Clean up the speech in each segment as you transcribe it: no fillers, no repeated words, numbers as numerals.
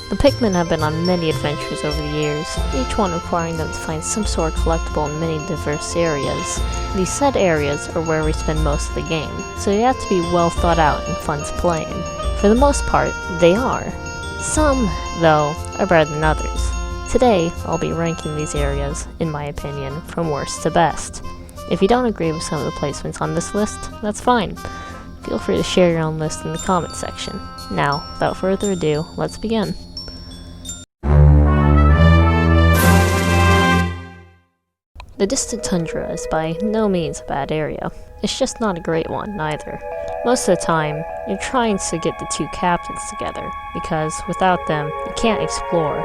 The Pikmin have been on many adventures over the years, each one requiring them to find some sort of collectible in many diverse areas. These said areas are where we spend most of the game, so they have to be well thought out and fun to play in. For the most part, they are. Some, though, are better than others. Today, I'll be ranking these areas, in my opinion, from worst to best. If you don't agree with some of the placements on this list, that's fine. Feel free to share your own list in the comment section. Now, without further ado, let's begin. The distant Tundra is by no means a bad area. It's just not a great one, neither. Most of the time, you're trying to get the two captains together, because without them, you can't explore.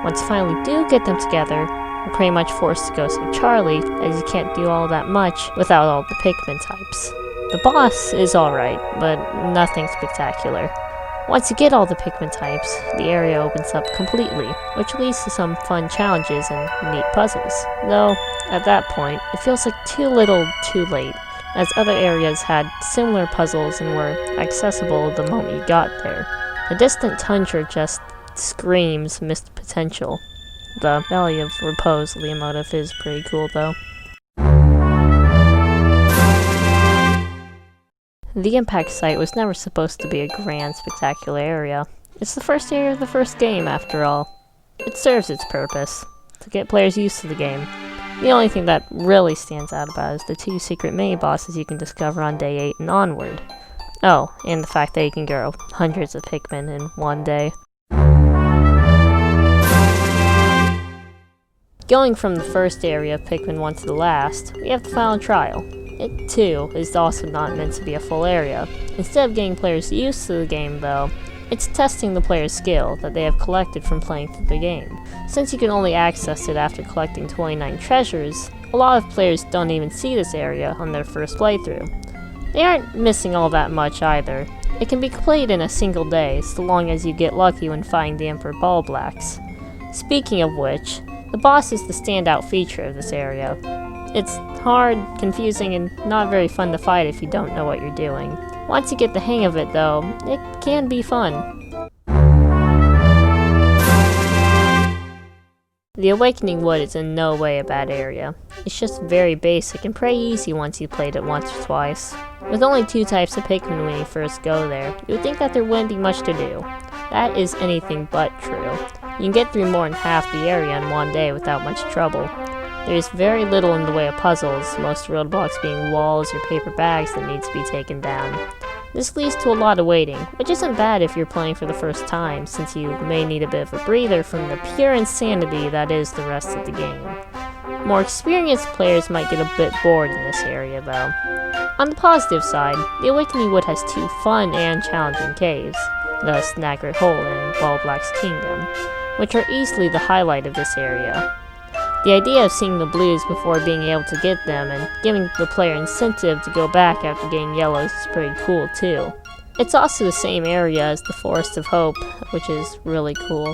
Once you finally do get them together, you're pretty much forced to go save Charlie, as you can't do all that much without all the Pikmin types. The boss is alright, but nothing spectacular. Once you get all the Pikmin types, the area opens up completely, which leads to some fun challenges and neat puzzles. Though, at that point, it feels like too little, too late, as other areas had similar puzzles and were accessible the moment you got there. The distant Tundra just screams missed potential. The Valley of Repose leitmotif is pretty cool though. The impact site was never supposed to be a grand, spectacular area. It's the first area of the first game, after all. It serves its purpose, to get players used to the game. The only thing that really stands out about it is the two secret mini-bosses you can discover on day 8 and onward. Oh, and the fact that you can grow hundreds of Pikmin in one day. Going from the first area of Pikmin 1 to the last, we have the final trial. It, too, is also not meant to be a full area. Instead of getting players used to the game, though, it's testing the player's skill that they have collected from playing through the game. Since you can only access it after collecting 29 treasures, a lot of players don't even see this area on their first playthrough. They aren't missing all that much either. It can be completed in a single day, so long as you get lucky when finding the Emperor Ball Blacks. Speaking of which, the boss is the standout feature of this area. It's hard, confusing, and not very fun to fight if you don't know what you're doing. Once you get the hang of it, though, it can be fun. The Awakening Wood is in no way a bad area. It's just very basic and pretty easy once you've played it once or twice. With only 2 types of Pikmin when you first go there, you would think that there wouldn't be much to do. That is anything but true. You can get through more than half the area in one day without much trouble. There is very little in the way of puzzles, most roadblocks being walls or paper bags that need to be taken down. This leads to a lot of waiting, which isn't bad if you're playing for the first time, since you may need a bit of a breather from the pure insanity that is the rest of the game. More experienced players might get a bit bored in this area though. On the positive side, the Awakening Wood has 2 fun and challenging caves, the Snaggered Hole and Ball Black's Kingdom, which are easily the highlight of this area. The idea of seeing the blues before being able to get them and giving the player incentive to go back after getting yellows is pretty cool too. It's also the same area as the Forest of Hope, which is really cool.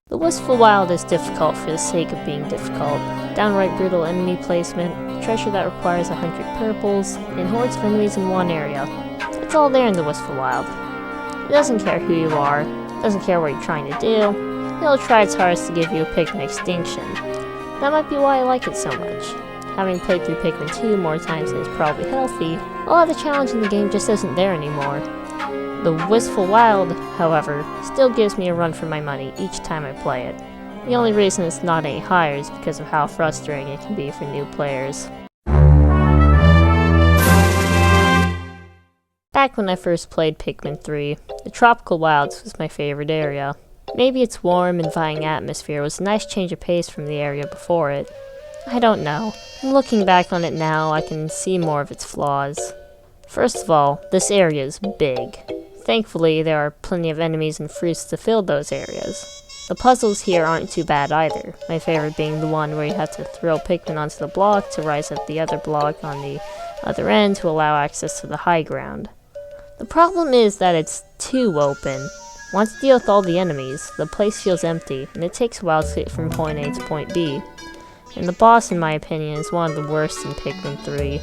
The Wistful Wild is difficult for the sake of being difficult. Downright brutal enemy placement, treasure that requires 100 purples, and hordes of enemies in one area. It's all there in the Wistful Wild. It doesn't care who you are, doesn't care what you're trying to do, it'll try its hardest to give you a Pikmin extinction. That might be why I like it so much. Having played through Pikmin 2 more times than is probably healthy, a lot of the challenge in the game just isn't there anymore. The Wistful Wild, however, still gives me a run for my money each time I play it. The only reason it's not any higher is because of how frustrating it can be for new players. Back when I first played Pikmin 3, the Tropical Wilds was my favorite area. Maybe its warm, inviting atmosphere was a nice change of pace from the area before it. I don't know. Looking back on it now, I can see more of its flaws. First of all, this area is big. Thankfully, there are plenty of enemies and fruits to fill those areas. The puzzles here aren't too bad either, my favorite being the one where you have to throw Pikmin onto the block to rise up the other block on the other end to allow access to the high ground. The problem is that it's too open. Once you deal with all the enemies, the place feels empty, and it takes a while to get from point A to point B. And the boss, in my opinion, is one of the worst in Pikmin 3.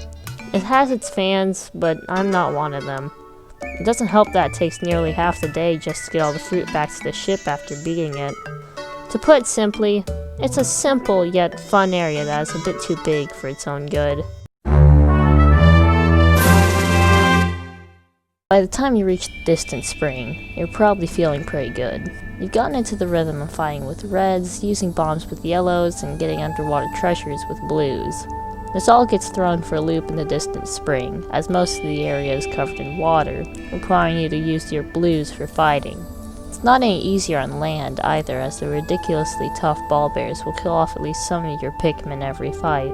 It has its fans, but I'm not one of them. It doesn't help that it takes nearly half the day just to get all the fruit back to the ship after beating it. To put it simply, it's a simple yet fun area that is a bit too big for its own good. By the time you reach the distant spring, you're probably feeling pretty good. You've gotten into the rhythm of fighting with reds, using bombs with yellows, and getting underwater treasures with blues. This all gets thrown for a loop in the distant spring, as most of the area is covered in water, requiring you to use your blues for fighting. It's not any easier on land either, as the ridiculously tough ball bears will kill off at least some of your Pikmin every fight.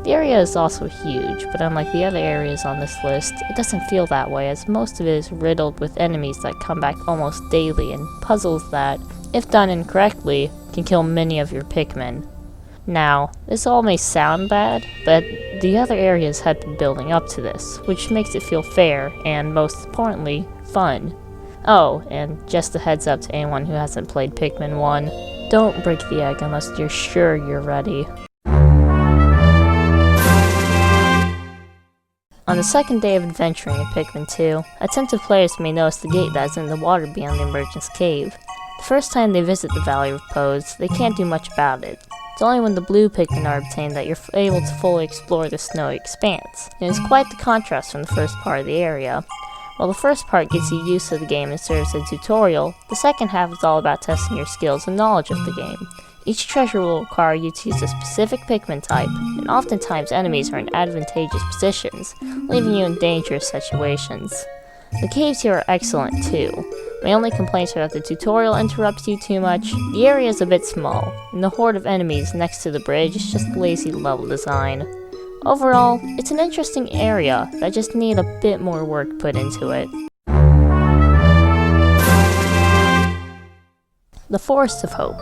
The area is also huge, but unlike the other areas on this list, it doesn't feel that way, as most of it is riddled with enemies that come back almost daily and puzzles that, if done incorrectly, can kill many of your Pikmin. Now, this all may sound bad, but the other areas had been building up to this, which makes it feel fair and, most importantly, fun. Oh, and just a heads up to anyone who hasn't played Pikmin 1, don't break the egg unless you're sure you're ready. On the second day of adventuring in Pikmin 2, attentive players may notice the gate that is in the water beyond the Emergence Cave. The first time they visit the Valley of Repose, they can't do much about it. It's only when the blue Pikmin are obtained that you're able to fully explore the snowy expanse. It is quite the contrast from the first part of the area. While the first part gets you used to the game and serves as a tutorial, the second half is all about testing your skills and knowledge of the game. Each treasure will require you to use a specific Pikmin type, and oftentimes enemies are in advantageous positions, leaving you in dangerous situations. The caves here are excellent too. My only complaints are that the tutorial interrupts you too much, the area is a bit small, and the horde of enemies next to the bridge is just lazy level design. Overall, it's an interesting area that just need a bit more work put into it. The Forest of Hope.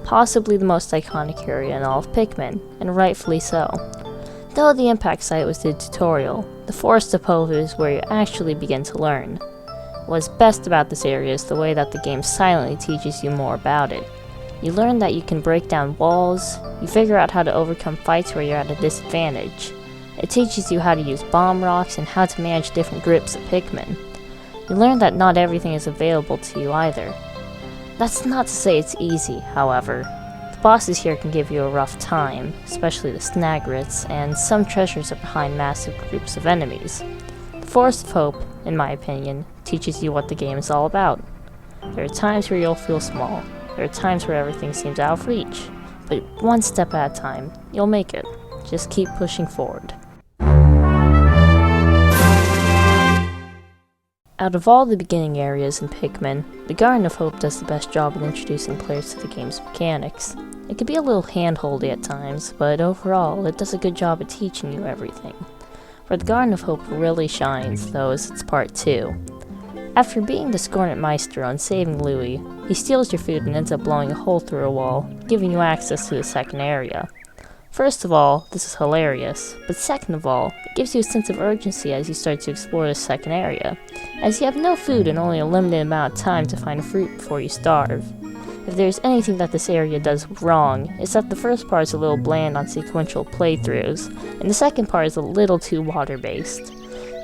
Possibly the most iconic area in all of Pikmin, and rightfully so. Though the impact site was the tutorial, the Forest of Hope is where you actually begin to learn. What's best about this area is the way that the game silently teaches you more about it. You learn that you can break down walls, you figure out how to overcome fights where you're at a disadvantage. It teaches you how to use bomb rocks and how to manage different groups of Pikmin. You learn that not everything is available to you either. That's not to say it's easy, however. The bosses here can give you a rough time, especially the Snagrits, and some treasures are behind massive groups of enemies. The Forest of Hope, in my opinion, teaches you what the game is all about. There are times where you'll feel small, there are times where everything seems out of reach, but one step at a time, you'll make it. Just keep pushing forward. Out of all the beginning areas in Pikmin, the Garden of Hope does the best job in introducing players to the game's mechanics. It can be a little hand-holdy at times, but overall, it does a good job at teaching you everything. Where the Garden of Hope really shines, though, is its part 2. After beating the Scornet Maestro and saving Louie, he steals your food and ends up blowing a hole through a wall, giving you access to the second area. First of all, this is hilarious, but second of all, it gives you a sense of urgency as you start to explore the second area, as you have no food and only a limited amount of time to find fruit before you starve. If there's anything that this area does wrong, it's that the first part is a little bland on sequential playthroughs, and the second part is a little too water-based.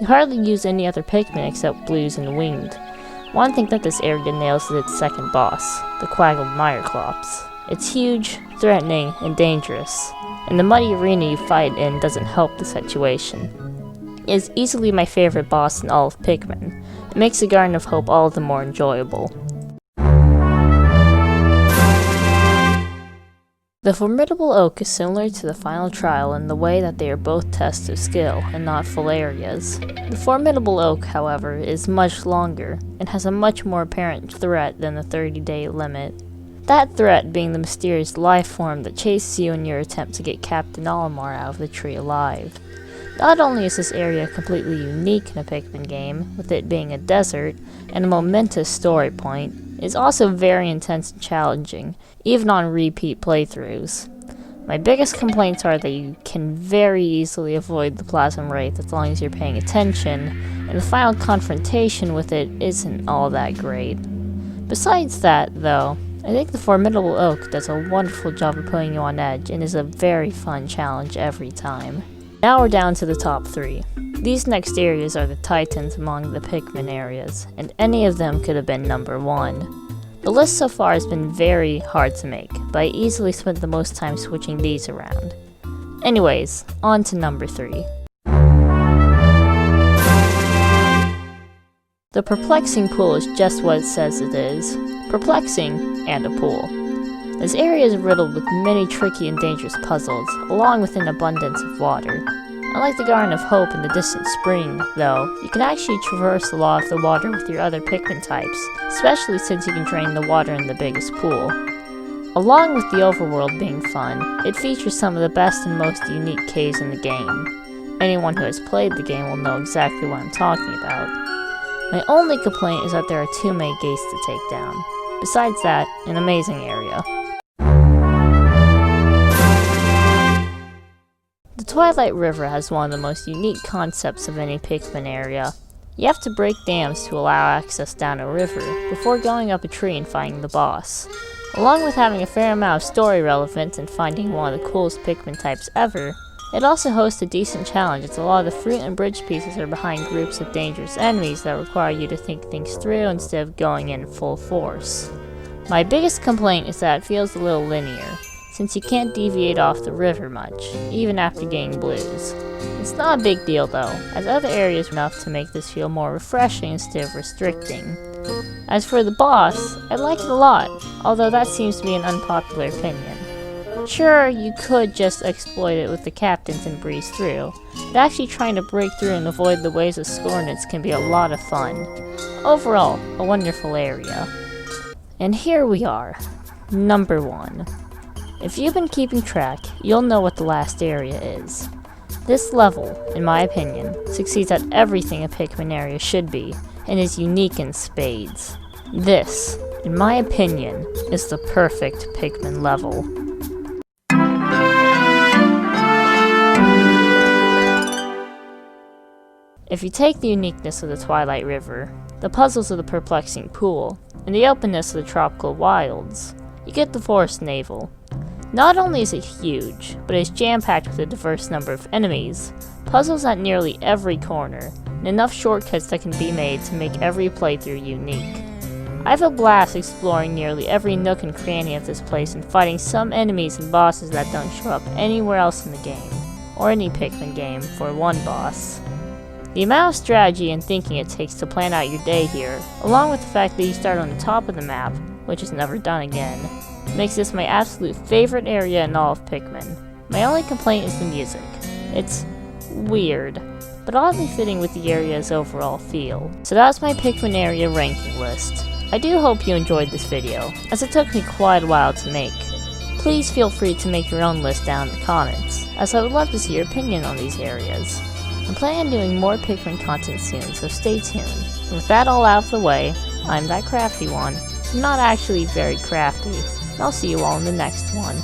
You hardly use any other Pikmin except Blues and Winged. One thing that this area nails is its second boss, the Quaggled Myreclops. It's huge, threatening, and dangerous, and the muddy arena you fight in doesn't help the situation. It is easily my favorite boss in all of Pikmin. It makes the Garden of Hope all the more enjoyable. The Formidable Oak is similar to the final trial in the way that they are both tests of skill and not full areas. The Formidable Oak, however, is much longer and has a much more apparent threat than the 30-day limit. That threat being the mysterious life form that chases you in your attempt to get Captain Olimar out of the tree alive. Not only is this area completely unique in a Pikmin game, with it being a desert and a momentous story point, it is also very intense and challenging, even on repeat playthroughs. My biggest complaints are that you can very easily avoid the Plasm Wraith as long as you're paying attention, and the final confrontation with it isn't all that great. Besides that, though, I think the Formidable Oak does a wonderful job of putting you on edge and is a very fun challenge every time. Now we're down to the top 3. These next areas are the titans among the Pikmin areas, and any of them could have been number 1. The list so far has been very hard to make, but I easily spent the most time switching these around. Anyways, on to number 3. The Perplexing Pool is just what it says it is. Perplexing, and a pool. This area is riddled with many tricky and dangerous puzzles, along with an abundance of water. Unlike the Garden of Hope and the distant spring, though, you can actually traverse a lot of the water with your other Pikmin types, especially since you can drain the water in the biggest pool. Along with the overworld being fun, it features some of the best and most unique caves in the game. Anyone who has played the game will know exactly what I'm talking about. My only complaint is that there are too many gates to take down. Besides that, an amazing area. The Twilight River has one of the most unique concepts of any Pikmin area. You have to break dams to allow access down a river, before going up a tree and finding the boss. Along with having a fair amount of story relevance and finding one of the coolest Pikmin types ever, it also hosts a decent challenge as a lot of the fruit and bridge pieces are behind groups of dangerous enemies that require you to think things through instead of going in full force. My biggest complaint is that it feels a little linear, since you can't deviate off the river much, even after getting blues. It's not a big deal though, as other areas are enough to make this feel more refreshing instead of restricting. As for the boss, I like it a lot, although that seems to be an unpopular opinion. Sure, you could just exploit it with the captains and breeze through, but actually trying to break through and avoid the waves of Scornets can be a lot of fun. Overall, a wonderful area. And here we are, number 1. If you've been keeping track, you'll know what the last area is. This level, in my opinion, succeeds at everything a Pikmin area should be, and is unique in spades. This, in my opinion, is the perfect Pikmin level. If you take the uniqueness of the Twilight River, the puzzles of the Perplexing Pool, and the openness of the tropical wilds, you get the Forest Navel. Not only is it huge, but it is jam-packed with a diverse number of enemies, puzzles at nearly every corner, and enough shortcuts that can be made to make every playthrough unique. I've had a blast exploring nearly every nook and cranny of this place and fighting some enemies and bosses that don't show up anywhere else in the game, or any Pikmin game, for one boss. The amount of strategy and thinking it takes to plan out your day here, along with the fact that you start on the top of the map, which is never done again, makes this my absolute favorite area in all of Pikmin. My only complaint is the music. It's weird, but oddly fitting with the area's overall feel. So that's my Pikmin area ranking list. I do hope you enjoyed this video, as it took me quite a while to make. Please feel free to make your own list down in the comments, as I would love to see your opinion on these areas. I'm planning on doing more Pikmin content soon, so stay tuned. And with that all out of the way, I'm that crafty one. I'm not actually very crafty. I'll see you all in the next one.